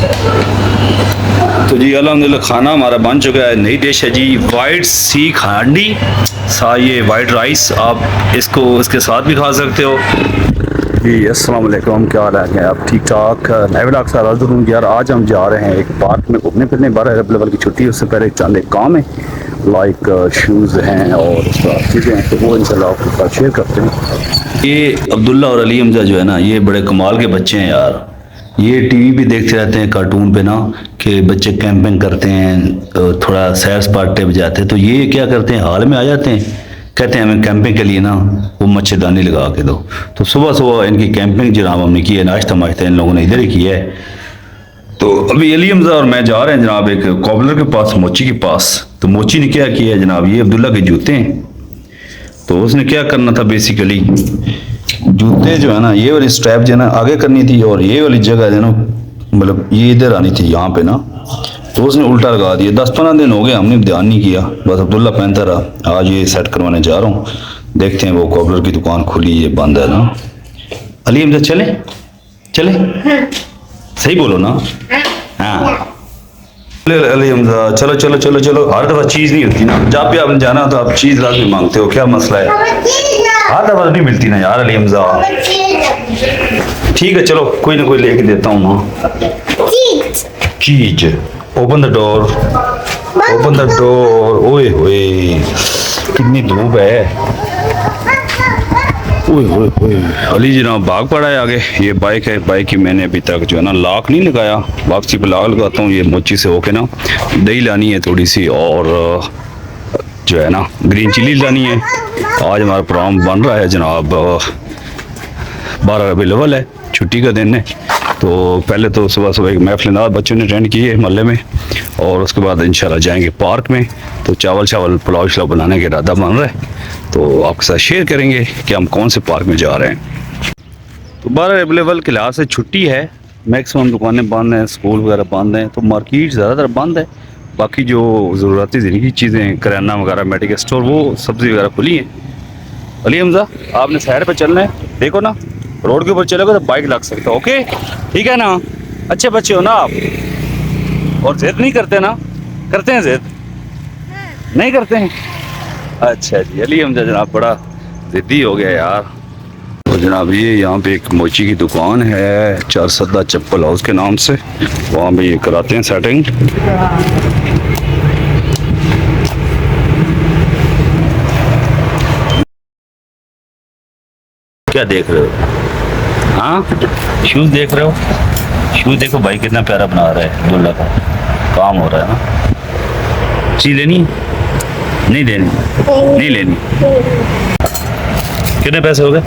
तो जी अल्हम्दुलिल्लाह खाना हमारा बन चुका है। नई डिश है जी वाइट सीख हांडी, ये वाइट राइस, आप इसको इसके साथ भी खा सकते हो। जी अस्सलाम वालेकुम, क्या हाल है आप? ठीक ठाक। नए व्लॉग से हाजिर हूँ यार। आज हम जा रहे हैं एक पार्क में घूमने फिरने। 12 रबीउल अव्वल की छुट्टी है, उससे पहले चंद एक काम है, लाइक शूज़ हैं और चीज़ें हैं, तो वो इंशाल्लाह आपके साथ शेयर करते हैं। ये अब्दुल्ला और अली हमजा जो है ना, ये बड़े कमाल के बच्चे हैं यार। ये टीवी भी देखते रहते हैं कार्टून पे ना, कि बच्चे कैंपिंग करते हैं, थोड़ा सैर सपाटे पे जाते हैं। तो ये क्या करते हैं, हाल में आ जाते हैं, कहते हैं हमें कैंपिंग के लिए ना वो मच्छरदानी लगा के दो। तो सुबह सुबह इनकी कैंपिंग जनाब हमने की है, नाश्ता माश्ता इन लोगों ने इधर ही किया है। तो अभी अली हमजा और मैं जा रहे हैं जनाब एक कॉबलर के पास, मोची के पास। तो मोची ने क्या किया है जनाब, ये अब्दुल्ला के जूते हैं। तो उसने क्या करना था, बेसिकली जूते जो है ना, ये वाली स्ट्रैप जो है ना आगे करनी थी, और ये वाली जगह जो है ना, मतलब ये इधर आनी थी यहाँ पे ना, तो उसने उल्टा लगा दिया। 10-15 दिन हो गए, हमने ध्यान नहीं किया, बस अब्दुल्ला पहनता रहा। आज ये सेट करवाने जा रहा हूँ, देखते हैं। वो कॉबलर की दुकान खुली है, बंद है ना। अली हमजा चले चले, सही बोलो ना। हाँ अली हमजा, चलो चलो चलो चलो। हर दफा चीज नहीं होती ना, जब भी आपने जाना तो आप चीज लाजमी मांगते हो, क्या मसला है? हर दफा नहीं मिलती ना यार अली हमजा। ठीक है चलो, कोई ना कोई लेके देता हूँ ना। चीज, open the door, open the door. ओए होए कितनी धूप है। ओए होए होए, अली जनाब भाग पड़ा है आगे। ये बाइक है, बाइक की मैंने अभी तक जो है ना लॉक नहीं लगाया, वापसी पे लॉक लगाता हूँ। ये मोची से होके ना दही लानी है थोड़ी सी, और जो है ना ग्रीन चिली लानी है। आज हमारा प्रोग्राम बन रहा है जनाब, 12 रबीउल अव्वल है, छुट्टी का दिन है। तो पहले तो सुबह सुबह एक महफिल बच्चों ने अटेंड की है मोहल्ले में, और उसके बाद इंशाल्लाह जाएंगे पार्क में। तो चावल पुलाव शलाव बनाने का इरादा बन रहा है, तो आपके साथ शेयर करेंगे कि हम कौन से पार्क में जा रहे हैं। तो 12 रबीउल अव्वल के लिहाज से छुट्टी है, मैक्सिमम दुकानें बंद हैं, स्कूल वगैरह बंद हैं, तो मार्केट ज़्यादातर बंद है। बाकी जो ज़रूरती ज़िंदगी चीज़ें, करियाना वगैरह, मेडिकल स्टोर, वो सब्ज़ी वगैरह खुली हैं। अली हमजा आपने साइड पे चलना है, देखो ना रोड के ऊपर चलोगे तो बाइक लग सकता है। ओके ठीक है ना, अच्छे बच्चे हो ना आप, और जिद नहीं करते ना? करते हैं जिद? नहीं करते हैं? अच्छा जी, अली हमजा जनाब बड़ा जिद्दी हो गया यार। तो जनाब ये यहाँ पे एक मोची की दुकान है, चारसदा चप्पल हाउस के नाम से, वहाँ पे ये कराते हैं सेटिंग। क्या देख रहे हो? हाँ शूज़ देख रहे हो? शूज़ देखो भाई कितना प्यारा बना रहा है, अब्दुल्ला का काम हो रहा है ना। चीज़ लेनी? नहीं लेनी? नहीं लेनी? कितने पैसे हो गए?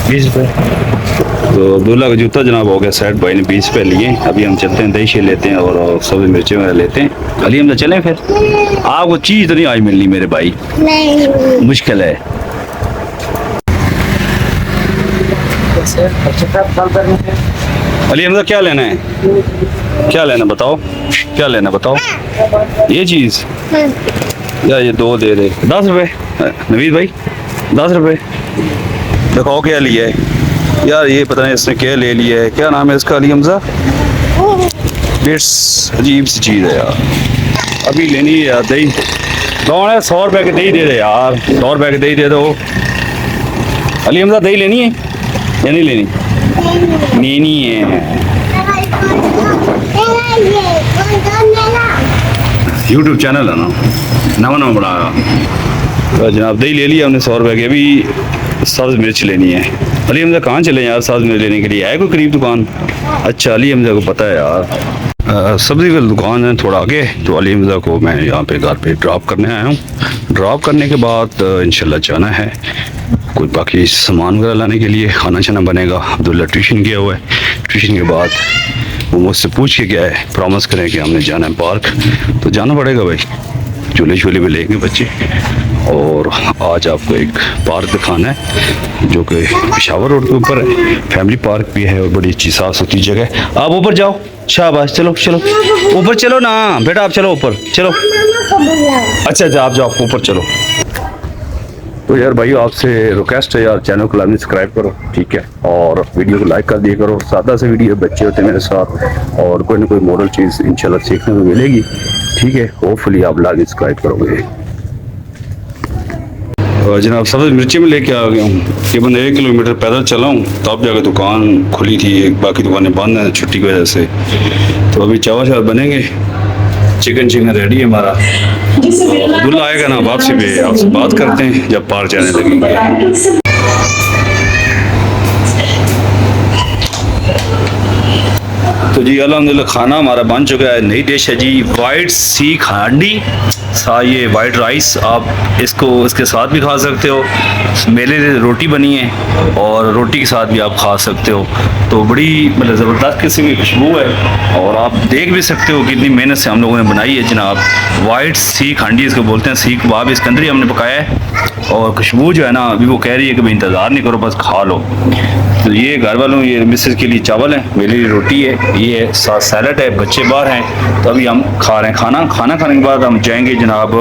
20 रुपये। तो अब्दुल्ला का जूता जनाब हो गया सेट, भाई ने 20 रुपये लिए। अभी हम चलते हैं, दही शे लेते हैं और सब्ज़ी मिर्चें वगैरह लेते हैं। अली हम तो चलें फिर? आपको चीज़ तो नहीं आज मिलनी मेरे भाई, नहीं मुश्किल है। अली हमजा क्या लेना है? क्या लेना बताओ, क्या लेना बताओ? ये चीज़ या ये दो दे दे। 10 रुपये नवीद भाई, 10 रुपये। देखो क्या लिया है यार, ये पता नहीं इसने क्या ले लिया है। क्या नाम है इसका अली हमजा? बिट्स, अजीब सी चीज़ है यार। अभी लेनी है यार दही, कौन है? 100 रुपये की दही दे दे यार, 100 रुपये की दही दे दो। अली हमजा दही लेनी है या नहीं लेनी? लेनी है। यूट्यूब चैनल है ना, नवा नवा बनाया। तो जनाब दही ले लिया हमने 100 रुपये की। अभी सब्ज़ मिर्च लेनी है। अली हमजा कहाँ चले यार सब्ज़ मिर्च लेने के लिए? है कोई करीब दुकान? अच्छा अली हमजा को पता है यार, सब्ज़ी की दुकान है थोड़ा आगे। तो अली हमजा को मैं यहाँ पे घर पे ड्रॉप करने आया हूँ। ड्रॉप करने के बाद इंशाल्लाह जाना है कोई बाकी सामान वगैरह लाने के लिए, खाना शाना बनेगा। अब्दुल्ला ट्यूशन गया हुआ है, ट्यूशन के बाद वो मुझसे पूछ के गया है, प्रॉमिस करें कि हमने जाना है पार्क, तो जाना पड़ेगा भाई। झूले झूले भी लेंगे बच्चे। और आज आपको एक पार्क दिखाना है जो कि पेशावर रोड के ऊपर है, फैमिली पार्क भी है और बड़ी अच्छी साफ सुथरी जगह है। आप ऊपर जाओ, शाबाश, चलो चलो ऊपर चलो ना बेटा, आप चलो ऊपर चलो। अच्छा अच्छा आप जाओ ऊपर चलो। तो यार भाई आपसे रिक्वेस्ट है यार, चैनल को लाजमी सब्सक्राइब करो, ठीक है, और वीडियो को लाइक कर दिया करो। सादा से वीडियो, बच्चे होते हैं मेरे साथ और कोई ना कोई मॉरल चीज़ इंशाल्लाह सीखने को मिलेगी, ठीक है। होपफुली आप लाजमी सब्सक्राइब करोगे। जनाब सब्ज़ मिर्ची में लेके आ गया हूँ, तकरीबन 1 किलोमीटर पैदल चला हूँ, तब जाकर दुकान खुली थी, बाकी दुकानें बंद हैं छुट्टी की वजह से। तो अभी चावल शावल बनेंगे, चिकन रेडी है हमारा। अब्दुल्ला आएगा ना वापसी पे, आपसे बात करते हैं जब पार जाने लगेंगे। तो जी अल्हम्दुलिल्लाह खाना हमारा बन चुका है। नई डिश है जी वाइट सीख हांडी, ये वाइट राइस। आप इसको इसके साथ भी खा सकते हो, मेरे लिए रोटी बनी है और रोटी के साथ भी आप खा सकते हो। तो बड़ी मतलब ज़बरदस्त किस्म की खुशबू है और आप देख भी सकते हो कितनी मेहनत से हम लोगों ने बनाई है जनाब। वाइट सीख हांडी इसको बोलते हैं, सीख कबाब इसके अंदर ही हमने पकाया है। और खुशबू जो है ना अभी वो कह रही है कि भाई इंतज़ार नहीं करो, बस खा लो। तो ये घर वालों, ये मिसेस के लिए चावल है, मेरे लिए रोटी है, ये साथ सैलड है, बच्चे बाहर हैं। तो अभी हम खा रहे हैं खाना खाने के बाद हम जाएंगे जनाब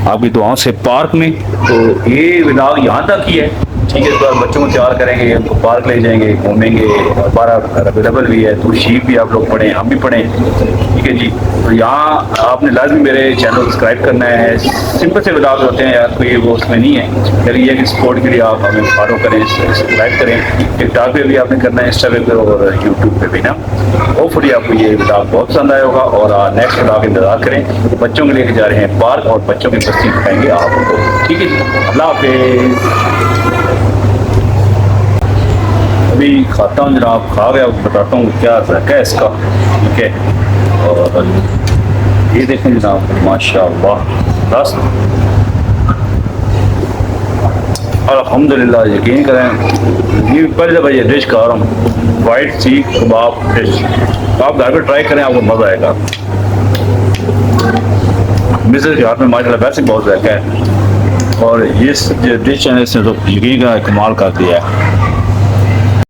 आपकी दुआओं से पार्क में। तो ये व्लॉग यहाँ तक ही है, ठीक है। तो बच्चों को तैयार करेंगे, उनको पार्क ले जाएंगे, घूमेंगे, बारह अवेलेबल भी है, तो शीप भी आप लोग पढ़ें, हम भी पढ़ें, ठीक है जी। तो यहाँ आपने लाजमी मेरे चैनल को सब्सक्राइब करना है। सिंपल से व्लॉग होते हैं यार, कोई वो उसमें नहीं है, फिर ये कि सपोर्ट के लिए आप हमें फॉलो करें, सब्सक्राइब करें। टिकटॉक पे भी आपने करना है, इंस्टाग्राम पे और यूट्यूब पे भी ना। होपफुली आपको ये व्लॉग बहुत पसंद आया होगा और नेक्स्ट व्लॉग इंतजार करें। बच्चों के लेके जा रहे हैं पार्क और बच्चों की मस्ती दिखाएंगे आपको, ठीक है जी। अल्लाह हाफिज़। अभी खाता हूँ जनाब, खा गया, बताता हूँ क्या है इसका, ठीक है। और ये देखें जनाब, माशाअल्लाह बस अल्हम्दुलिल्लाह। यकीन करें ये पहली दफ़ा ये डिश खा रहा हूँ, वाइट सीख कबाब डिश। आप घर पर ट्राई करें, आपको मज़ा आएगा। मिसेस के हाथ में माशाअल्लाह वैसे बहुत ज़ायका है और ये डिश है, इसने तो यकीन का कमाल कर दिया है।